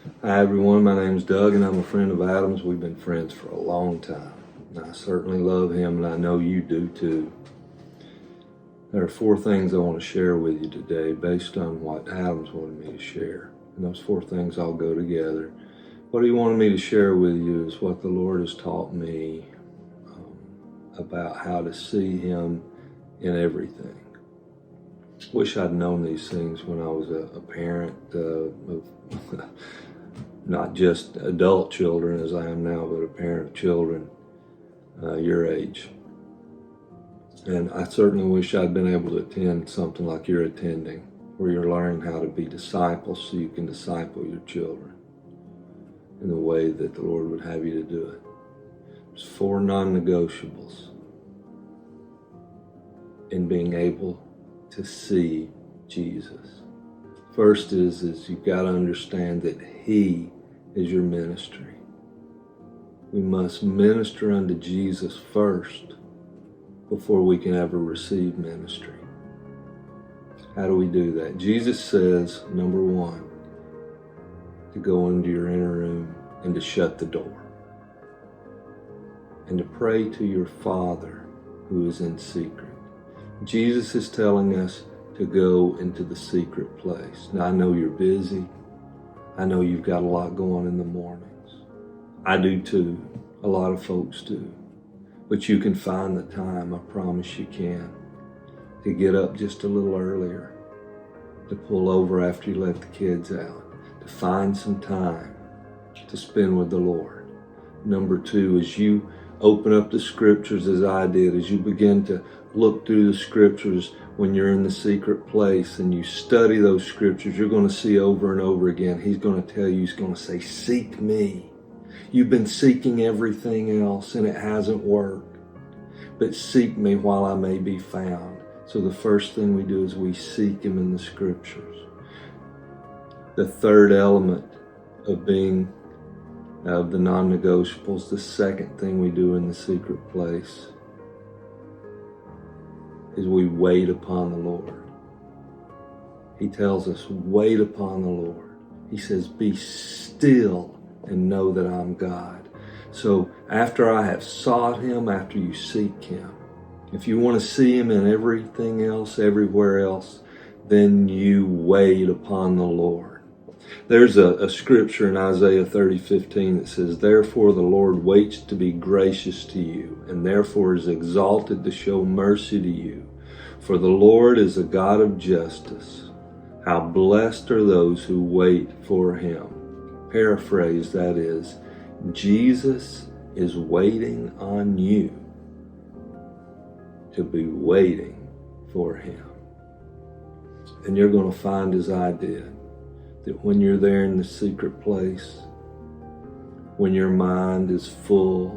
Hi everyone, my name's Doug and I'm a friend of Adam's. We've been friends for a long time. And I certainly love him and I know you do too. There are 4 things I want to share with you today based on what Adams wanted me to share. And those 4 things all go together. What he wanted me to share with you is what the Lord has taught me about how to see him in everything. Wish I'd known these things when I was a parent of not just adult children as I am now, but a parent of children your age. And I certainly wish I'd been able to attend something like you're attending, where you're learning how to be disciples so you can disciple your children in the way that the Lord would have you to do it. There's 4 non-negotiables in being able to see Jesus. First is you've got to understand that He is your ministry. We must minister unto Jesus first before we can ever receive ministry. How do we do that? Jesus says, number 1, to go into your inner room and to shut the door and to pray to your Father who is in secret. Jesus is telling us to go into the secret place. Now, I know you're busy. I know you've got a lot going in the mornings. I do too. A lot of folks do. But you can find the time, I promise you can, to get up just a little earlier, to pull over after you let the kids out, to find some time to spend with the Lord. Number 2, as you open up the scriptures as I did, as you begin to look through the scriptures when you're in the secret place and you study those scriptures, you're going to see over and over again, He's going to tell you, He's going to say, seek me. You've been seeking everything else and it hasn't worked. But seek me while I may be found. So the first thing we do is we seek Him in the scriptures. The third element of being of the non-negotiables, the second thing we do in the secret place is we wait upon the Lord. He tells us, wait upon the Lord. He says, be still and know that I'm God. So after I have sought Him, after you seek Him, if you want to see Him in everything else, everywhere else, then you wait upon the Lord. There's a scripture in Isaiah 30:15 that says, therefore the Lord waits to be gracious to you, and therefore is exalted to show mercy to you. For the Lord is a God of justice. How blessed are those who wait for Him. Paraphrase, that is, Jesus is waiting on you to be waiting for Him. And you're going to find, as I did, that when you're there in the secret place, when your mind is full,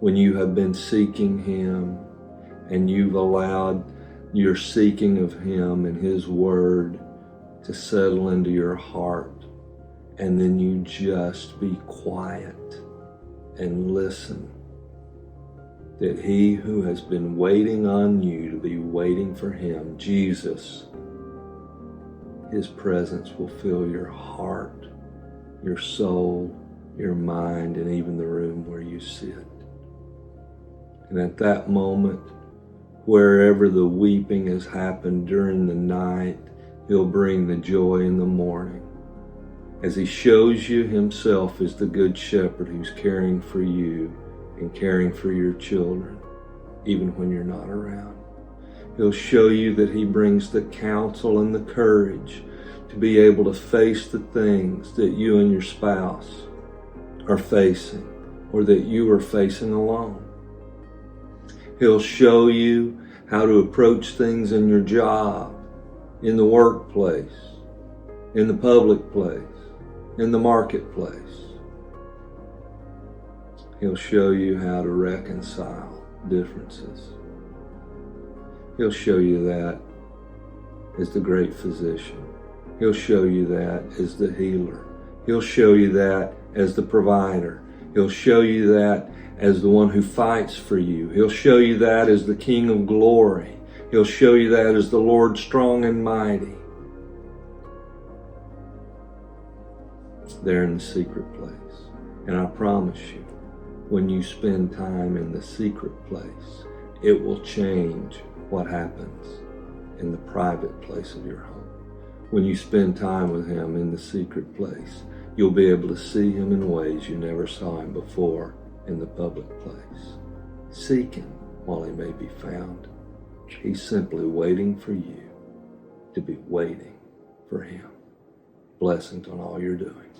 when you have been seeking Him and you've allowed your seeking of Him and His Word to settle into your heart, and then you just be quiet and listen, that He who has been waiting on you to be waiting for Him, Jesus, His presence will fill your heart, your soul, your mind, and even the room where you sit. And at that moment, wherever the weeping has happened during the night, He'll bring the joy in the morning, as He shows you Himself as the Good Shepherd who's caring for you and caring for your children, even when you're not around. He'll show you that He brings the counsel and the courage to be able to face the things that you and your spouse are facing, or that you are facing alone. He'll show you how to approach things in your job, in the workplace, in the public place, in the marketplace. He'll show you how to reconcile differences. He'll show you that as the great physician. He'll show you that as the healer. He'll show you that as the provider. He'll show you that as the one who fights for you. He'll show you that as the King of glory. He'll show you that as the Lord strong and mighty. there in the secret place. And I promise you, when you spend time in the secret place, it will change what happens in the private place of your home. When you spend time with him in the secret place, you'll be able to see him in ways you never saw him before in the public place. Seek him while he may be found. He's simply waiting for you to be waiting for him. Blessings on all you're doing.